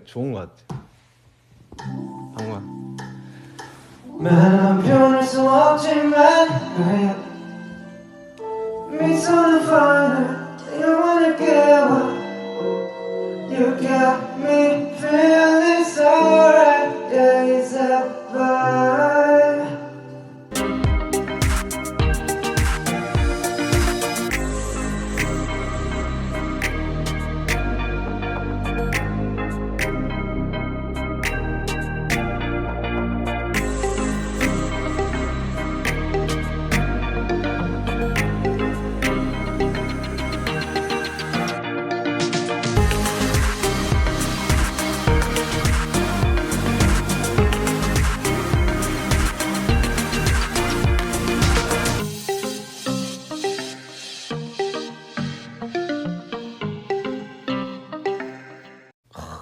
좋은 것 같아. 방구야. 난 변할 수 없지만 미소는 finer 영원히 깨워 You got me feeling so right Yeah, it's a vibe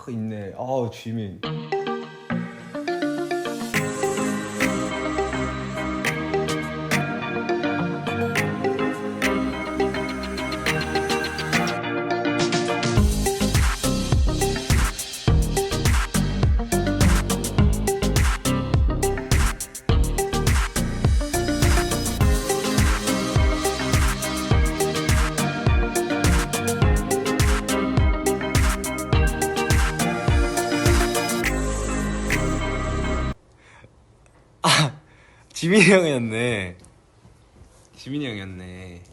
있네. 지민. 지민이 형이었네. 지민이 형이었네.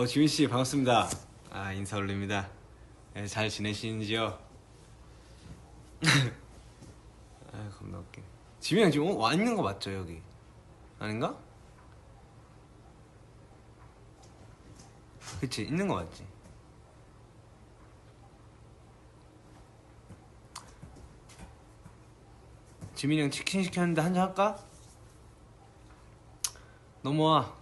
지민씨 반갑습니다. 인사 올립니다. 네, 잘 지내시는지요? 겁나 웃겨. 지민이 형 지금 와 있는 거 맞죠 여기? 아닌가? 그치, 있는 거 맞지? 지민이 형 치킨 시켰는데 한잔 할까? 넘어와.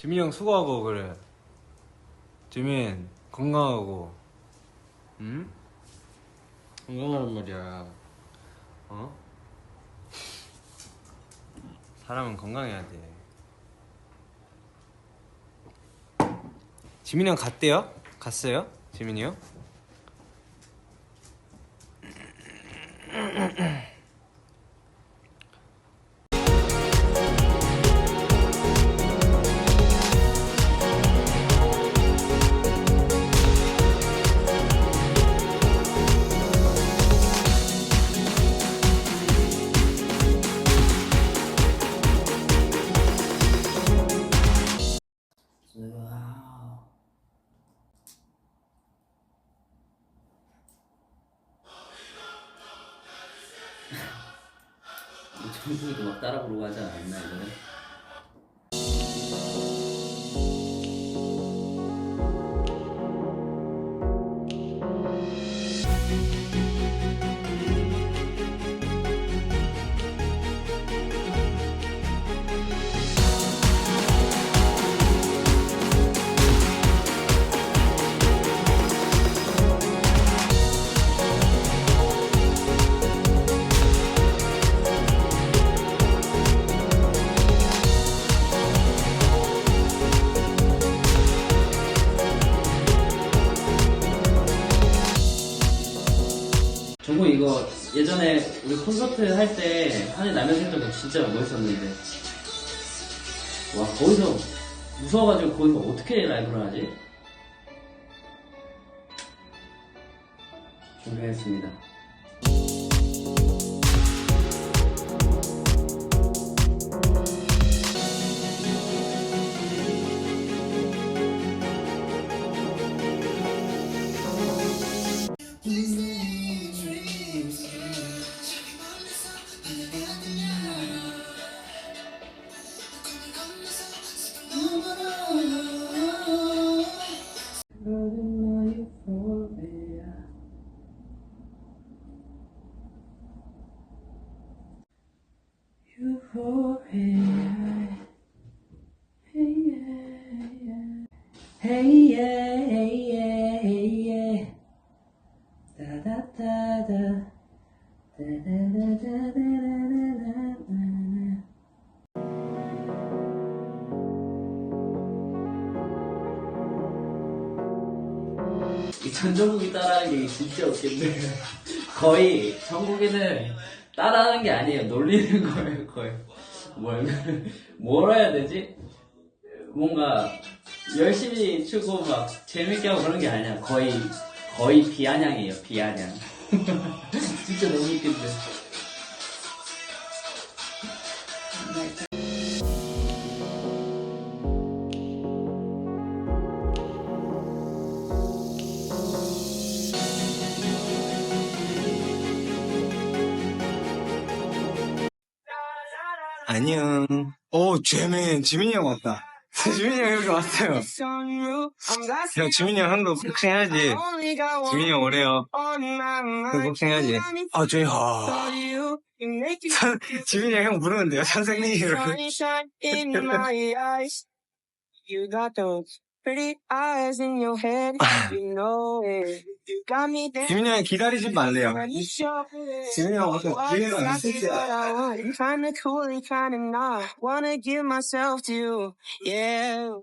지민이 형 수고하고. 그래 지민 건강하고. 응? 건강하란 말이야. 사람은 건강해야 돼. 지민이 형 갔대요? 갔어요? 지민이 형? 정국이도 막 따라 부르고 하지 않았나 이거는? 정국 이거 예전에 우리 콘서트 할 때 하늘 라면 생각도 진짜 멋있었는데 와 거기서 무서워가지고 거기서 어떻게 라이브를 하지? 준비했습니다. Hey yeah, hey yeah, hey yeah. Da da da da. Da da da da da da da da. 이 전정국이 따라하는 게 진짜 웃긴데 거의 정국이는 따라하는 게 아니에요. 놀리는 거예요. 거의 뭘 해야 되지? 뭔가 열심히 추고 막 재밌게 하고 그런 게 아니야. 거의 비아냥이에요. 비아냥. 진짜 너무 웃긴데. 안녕. 오, 재민, 지민이 형 왔다. 지민이 형 여기 왔어요. 형, 지민이 형 한국 복싱해야지. 지민이 형 오래요. 그 복싱해야지. 아, 저희, 지민이 형 부르는데요, 선생님. 이렇게. You got those pretty eyes in your head, you know it. You got me there. 지민이 형 기다리지 말래요. 지민이 형 와서 지민이 형 I'm kinda cool and kinda not. Wanna give myself to you, yeah.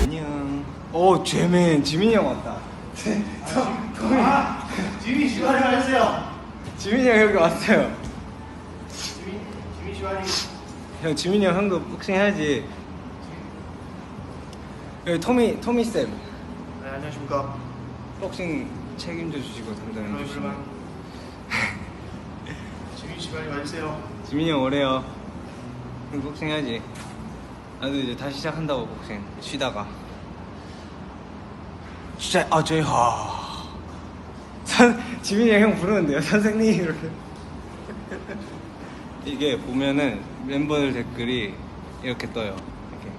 안녕. 오, 재민, 지민이 형 왔다. 지민 시간이 왔어요. 지민이 형 여기 왔어요. 지민 시간이. 형, 지민이 형 한국 복싱해야지. 여기 토미 쌤. 네, 안녕하십니까. 복싱 책임져 주시고 담당해 주시고. 그러면 지민 시간이 와주세요. 지민이 형 오래요. 형 복싱해야지. 나도 이제 다시 시작한다고 복싱. 쉬다가. 진짜 저희 지민이 형 부르는데요, 선생님 이렇게. 이게 보면은 멤버들 댓글이 이렇게 떠요. 이렇게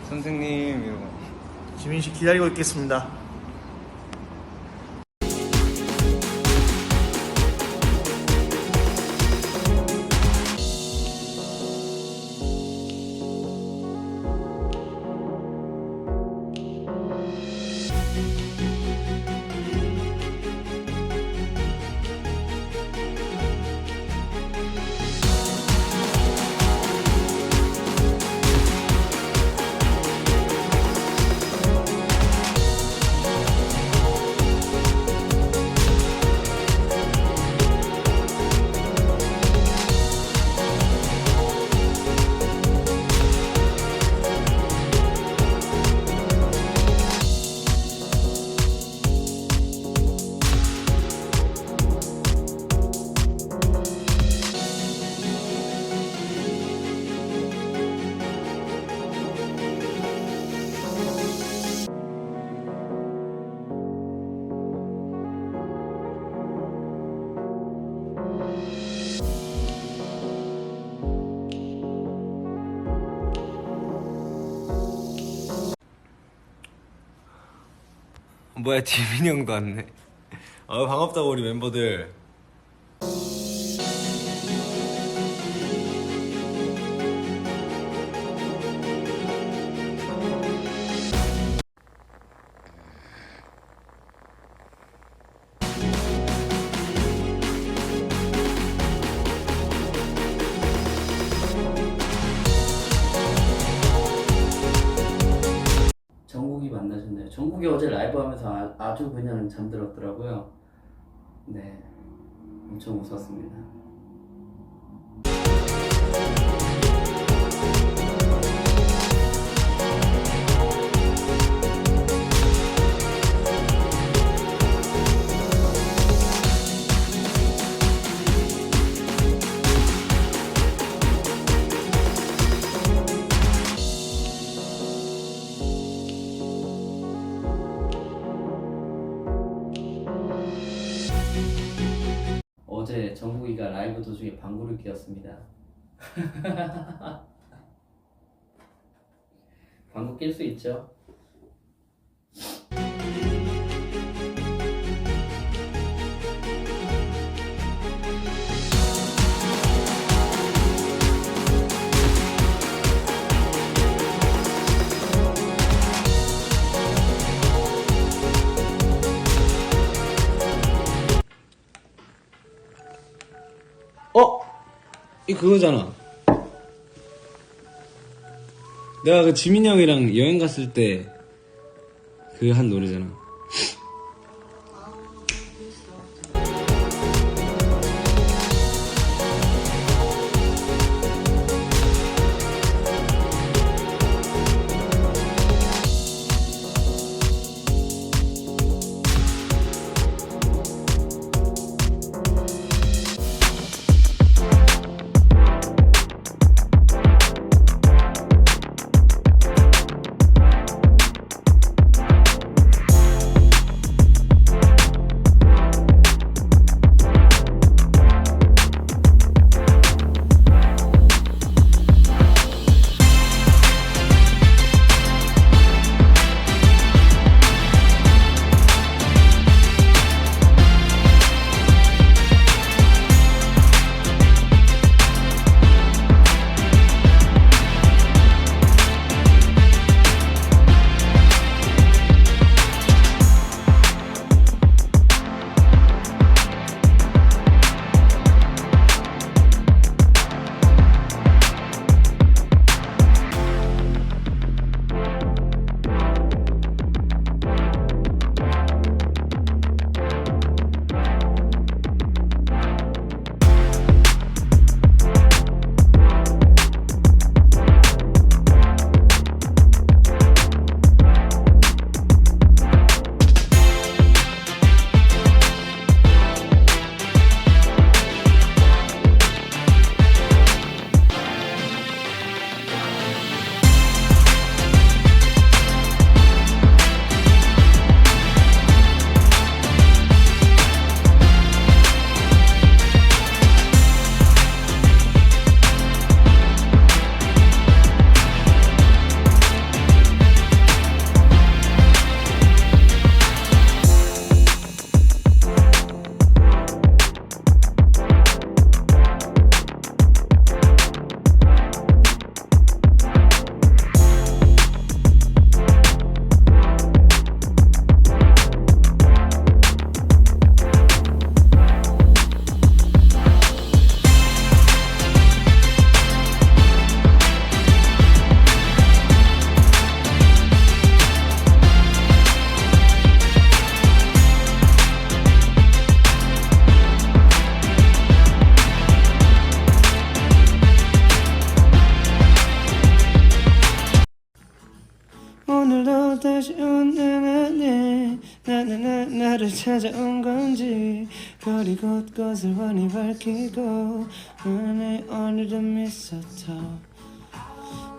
선생님 이러고. 지민 씨 기다리고 있겠습니다. 뭐야, 지민이 형도 왔네. 반갑다고 우리 멤버들. 정국이 만나셨나요? 정국이 어제 라이브 하면서 아주 그냥 잠들었더라고요. 네, 엄청 웃었습니다. 어제 정국이가 라이브 도중에 방구를 뀌었습니다. 방구 낄 수 있죠? 이 그거잖아. 내가 그 지민이 형이랑 여행 갔을 때 그 한 노래잖아. 오늘도 다시 온 나를 찾아온 건지 거리 곳곳을 환히 밝히고 안에 오늘도 미스터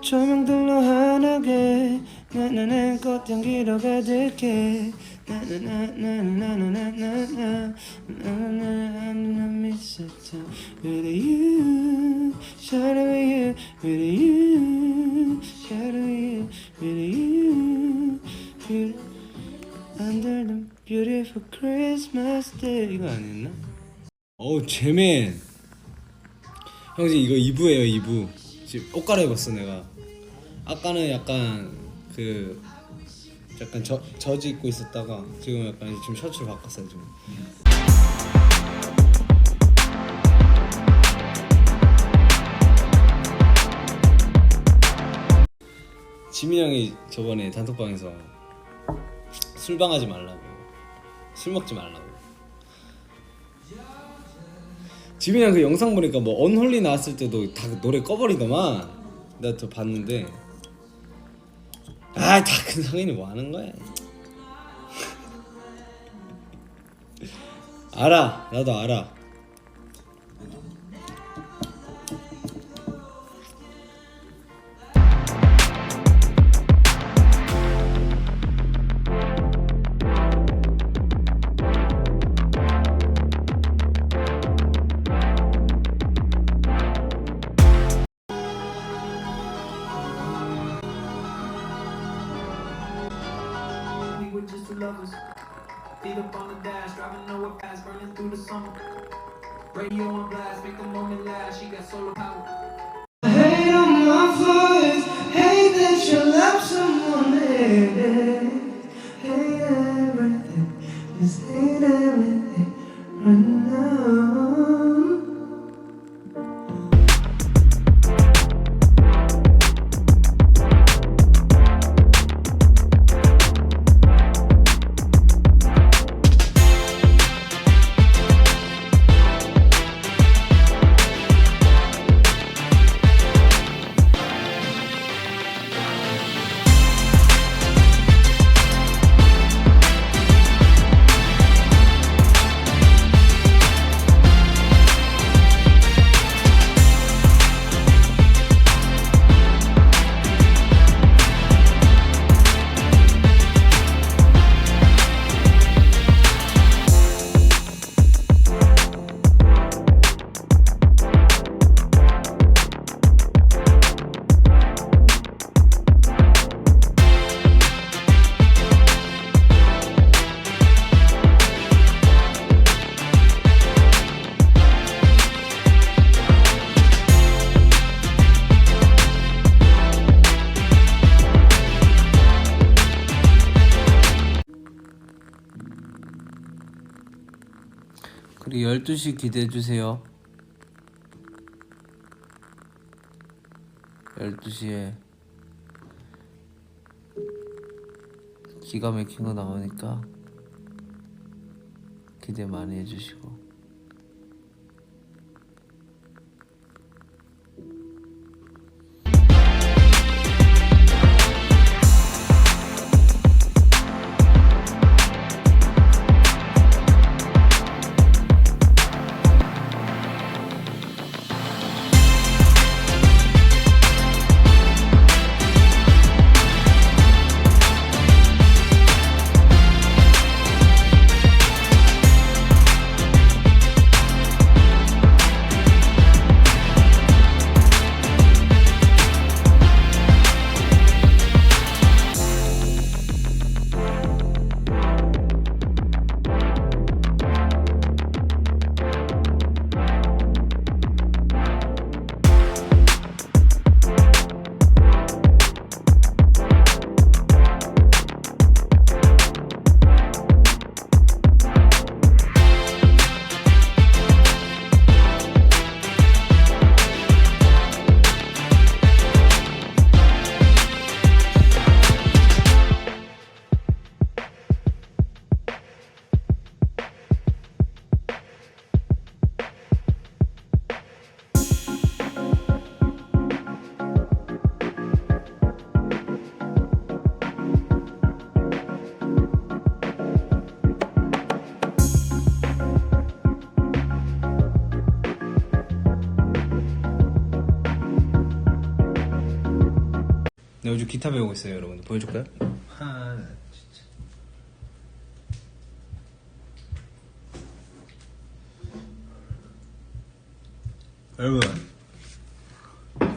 조명들로 환하게 나나나 꽃향기로 가득해 나나나나나나나나나나 미스터 With you, shadow you, with you, shadow you, with you, under the beautiful Christmas day. 이거 아니었나? 어우 재맨 형지 이거 2부예요 2부. 지금 옷 갈아입었어 내가. 아까는 약간 그 약간 저지 입고 있었다가 지금 약간 이제 지금 셔츠를 바꿨어요 지금. 지민이 형이 저번에 단톡방에서 술방하지 말라고, 술 먹지 말라고. 지민이 형 그 영상 보니까 뭐 언홀리 나왔을 때도 다 노래 꺼버리더만. 내가 또 봤는데 다 큰 성인이 뭐 하는 거야. 알아, 나도 알아. dash, driving nowhere fast, burning through the summer. Radio on blast, make the moment last. She got solar power. Hate on my flaws, hate that you love someone, hate everything, just hate everything right now. 그리고 12시 기대해주세요. 12시에 기가 막힌 거 나오니까 기대 많이 해주시고. 나 요즘 기타 배우고 있어요, 여러분. 보여줄까요? 진짜. 여러분,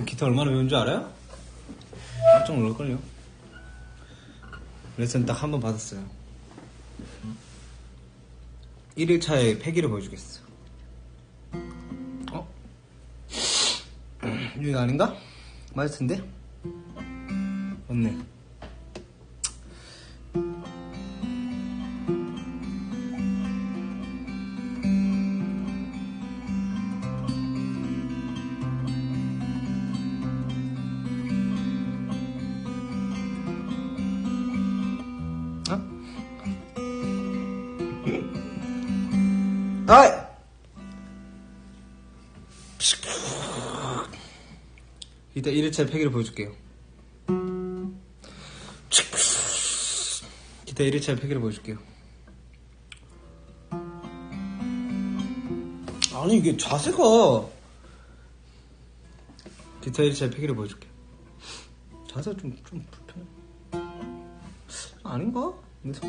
기타 얼마나 배운 줄 알아요? 깜짝 놀랄걸요? 레슨 딱 한 번 받았어요. 1일차에 패기를 보여주겠어. 이거 아닌가? 맞을 텐데? 맞네. 어이! 이따 1일차 패기를 보여줄게요. 기타 1일차 패기를 보여줄게요. 아니 이게 자세가 기타 1일차 패기를 보여줄게요. 자세가 좀 불편해. 아닌가? 근데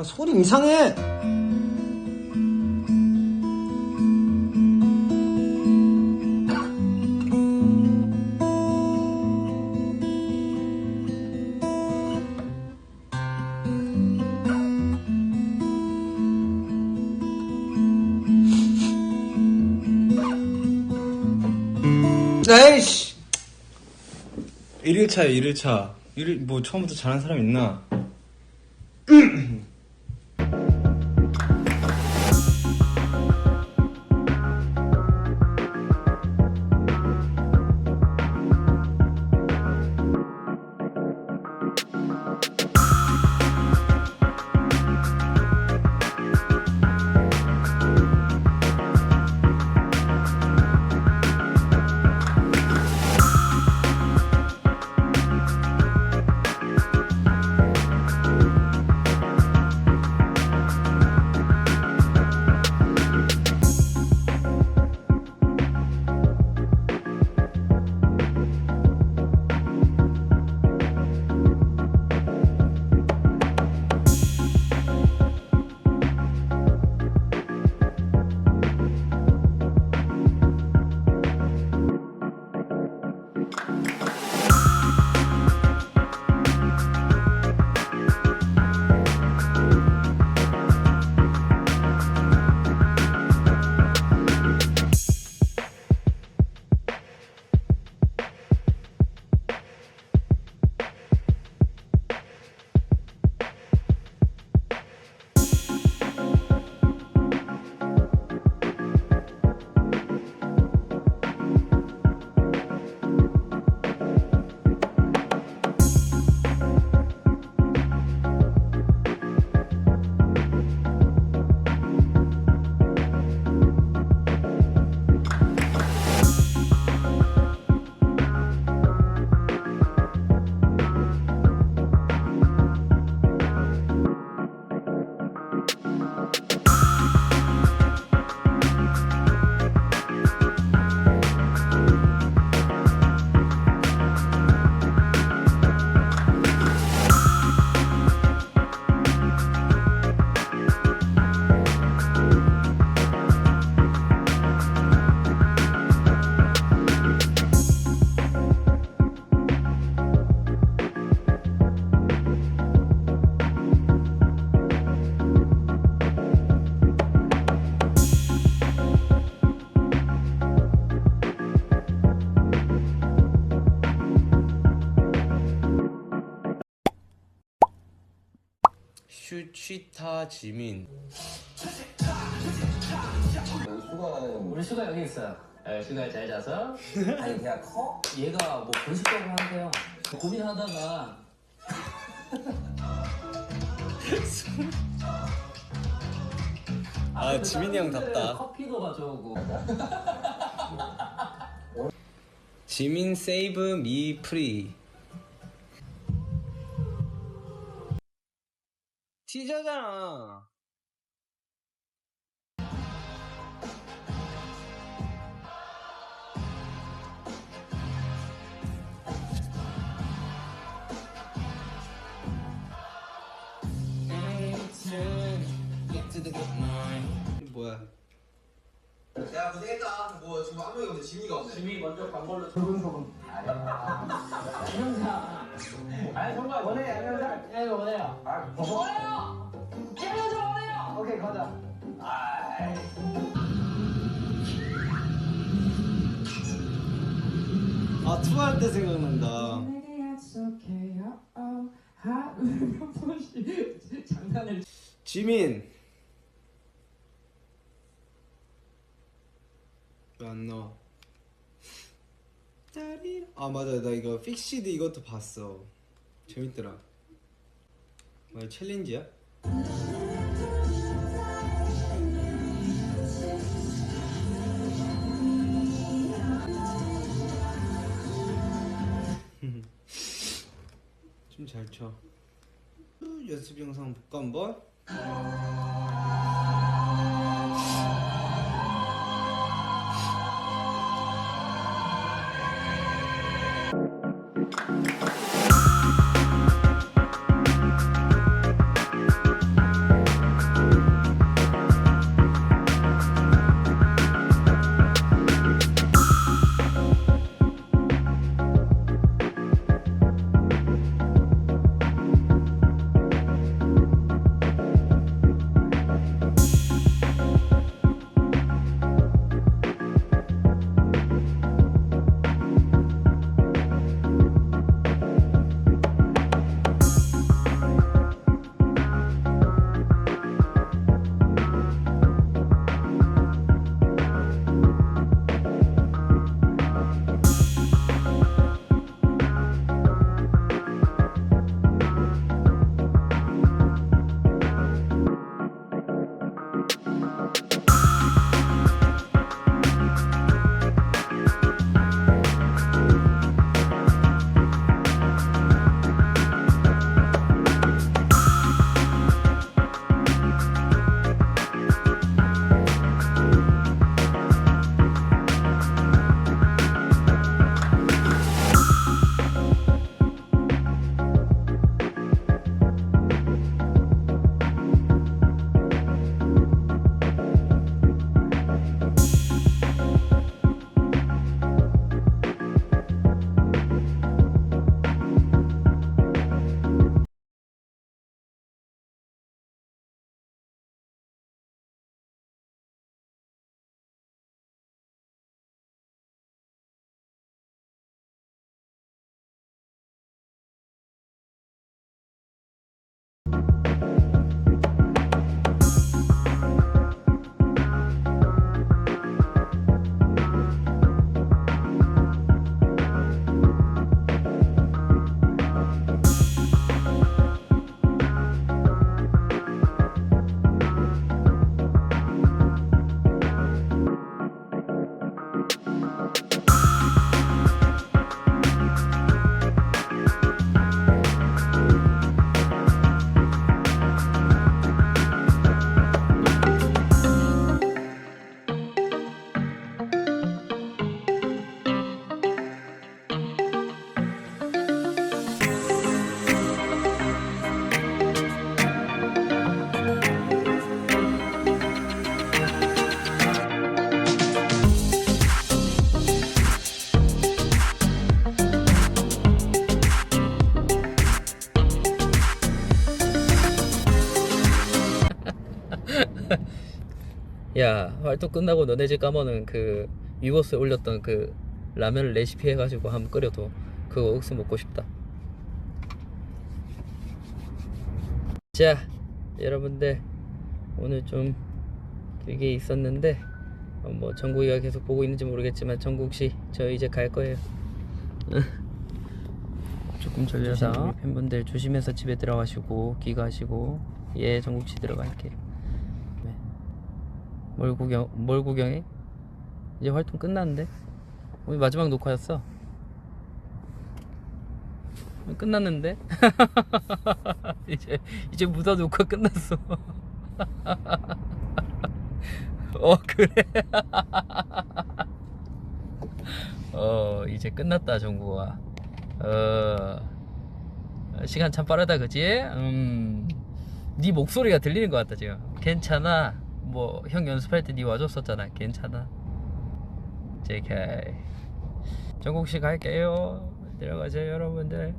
아, 소리 이상해. 에이씨! 1일차야, 1일차. 뭐, 처음부터 잘하는 사람 있나? 슈치타 지민. 우리 수가 여기 있어요. 수가 잘 자서. 아니 그냥 커? 얘가 뭐 번식적으로 한대요. 고민하다가 아, 지민이 형 답다. 커피도 가져오고. 지민 세이브 미 프리. 티저잖아. 뭐야? 야, 고생했다. 뭐 지금 아무 얘기 없는데 지민이가 없네. 지민이 먼저 간 걸로 소금소금. 양현사. 아니 정말 원해 양현사. 예 원해요. 원해요. 양현사 원해요. 오케이 가자. 아, 투어할 때 생각난다. 장난을. 지민. 왜 안 나와? 아, 맞아. 나 이거 픽시드 이것도 봤어. 재밌더라. 뭐야, 챌린지야? 좀 잘 쳐. 연습 영상 볼까 한번? 야, 활동 끝나고 너네 집 가면은 그 위버스에 올렸던 그 라면 레시피 해가지고 한번 끓여도 그거 억수 먹고 싶다. 자, 여러분들 오늘 좀 길게 있었는데 뭐 정국이가 계속 보고 있는지 모르겠지만 정국씨 저 이제 갈 거예요. 조금 졸려서 팬분들 조심해서 집에 들어가시고 귀가하시고. 예, 정국씨 들어갈게. 네. 뭘 구경해? 이제 활동 끝났는데? 오늘 마지막 녹화였어. 끝났는데? 이제 무사 녹화 끝났어. 그래. 이제 끝났다 정국아. 시간 참 빠르다 그치? 네 목소리가 들리는 것 같다 지금. 괜찮아. 뭐 형 연습할 때 네 와줬었잖아. 괜찮아. JK 정국씨 갈게요. 들어가세요 여러분들.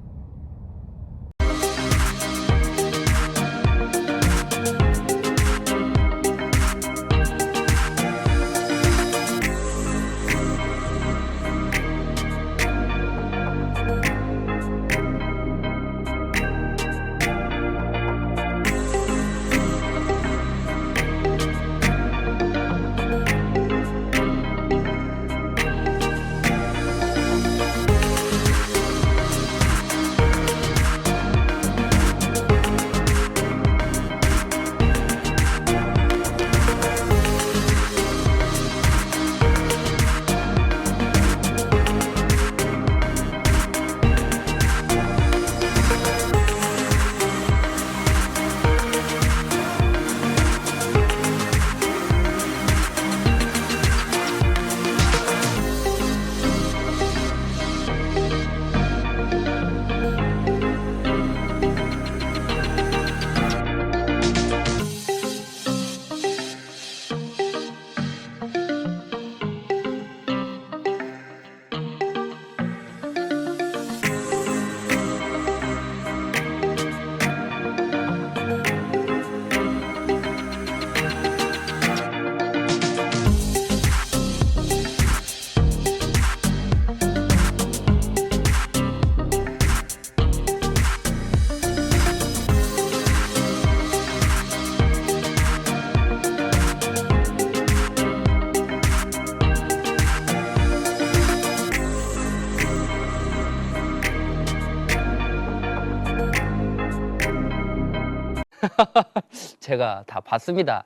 제가 다 봤습니다.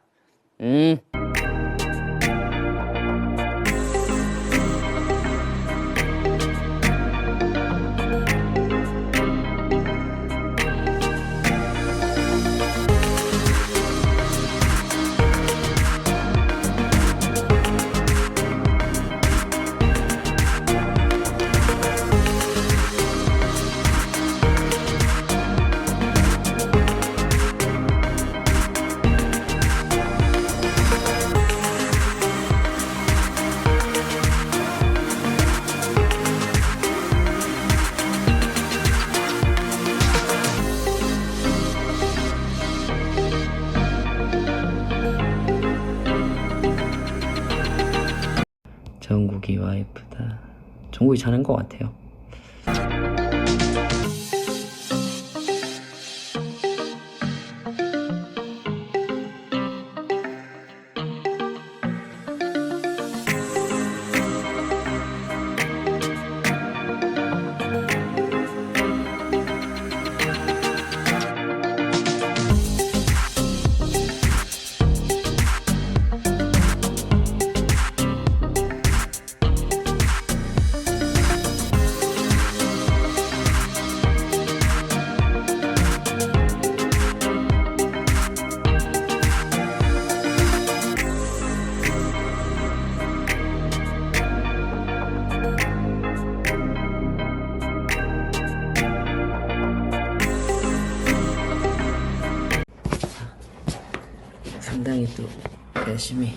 정국이 와이프다. 정국이 잘한 것 같아요. 상당히 또 열심히